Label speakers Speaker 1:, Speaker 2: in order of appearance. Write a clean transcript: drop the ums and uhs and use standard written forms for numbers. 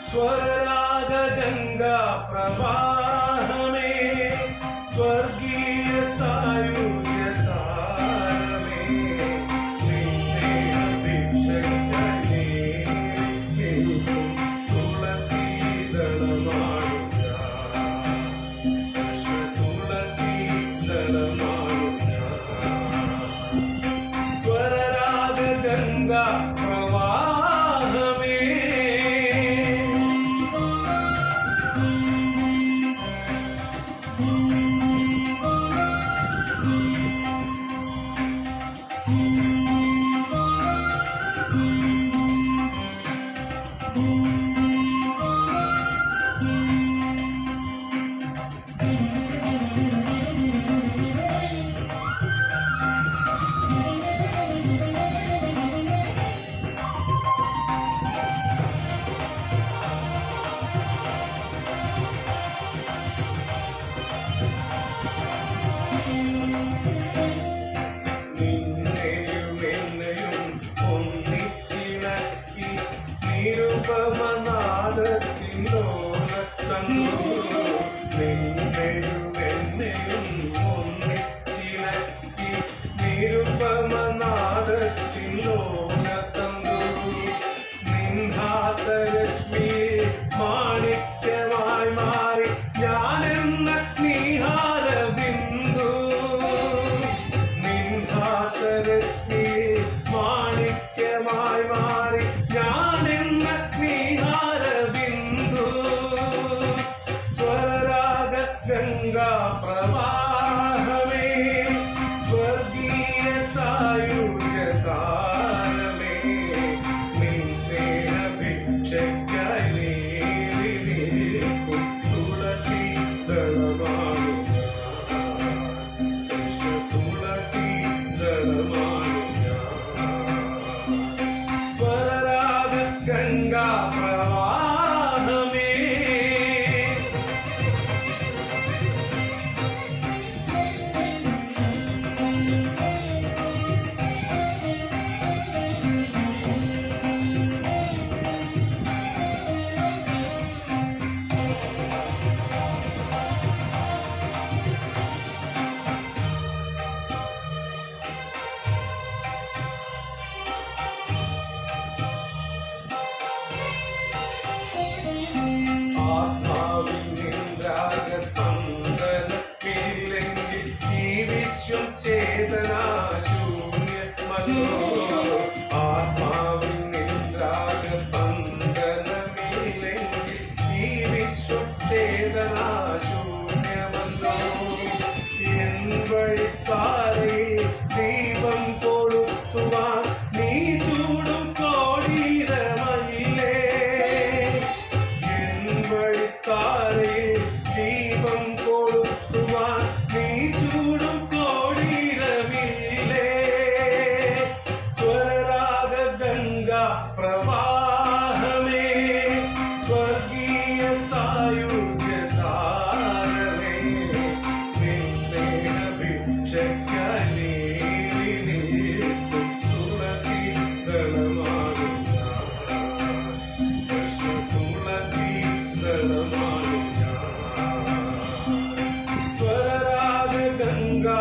Speaker 1: स्वरराग गंगा प्रवाहमे स्वर्गीय सायुज्य सारमे भिक्षकने तुलसी दल मारुजा तुलसी दल मारुजा स्वरराग गंगा प्रवाहमे നിൻഹാസരശ്മി മാണിക്യമായി മാറി ഞാനെന്ന നീഹാര ബിന്ദു നിൻഹാസരശ്മി മാണിക്യമായി മാറി ഞാനെന്ന നീഹാര ബിന്ദു സ്വരരാഗ ഗംഗാ പ്രവാഹമേ സ്വർഗീയ സായുജ്യ സാരമേ നിൻ സ്നേഹ ഭിക്ഷയ്ക്കായി തുളസി ദളമാടുക കൃഷ്ണ തുളസി ദളമാടുക സ്വരരാഗ ഗംഗാ പ്രവാഹമേ ആത്മാവിനിന്ദ്രാഗസ്പന്ദനമില്ലെങ്കിൽ ഈ വിശ്വം ചേതനാശൂന്യമല്ലോ ആത്മാവിനിന്ദ്രാഗസ്പന്ദനമില്ലെങ്കിൽ ഈ വിശ്വം ചേതനാശൂന്യമല്ലോ എൻ വഴിത്താരയിൽ ദീപം കൊളുത്തുവാൻ നീ ചൂടും കോടീരമല്ലേ വഴിത്താരയിൽ ദീപം കൊളുത്തുവാൻ നീ ചൂടും കോടീരമില്ലേ സ്വരരാഗ ഗംഗാ പ്രവാഹമേ സ്വർഗീയ സായുജ്യ സാരമേ നിൻ സ്നേഹ ഭിക്ഷയ്ക്കായി തുളസി ദളമാടുക കൃഷ്ണ തുളസി സ്വരരാഗ ഗംഗാ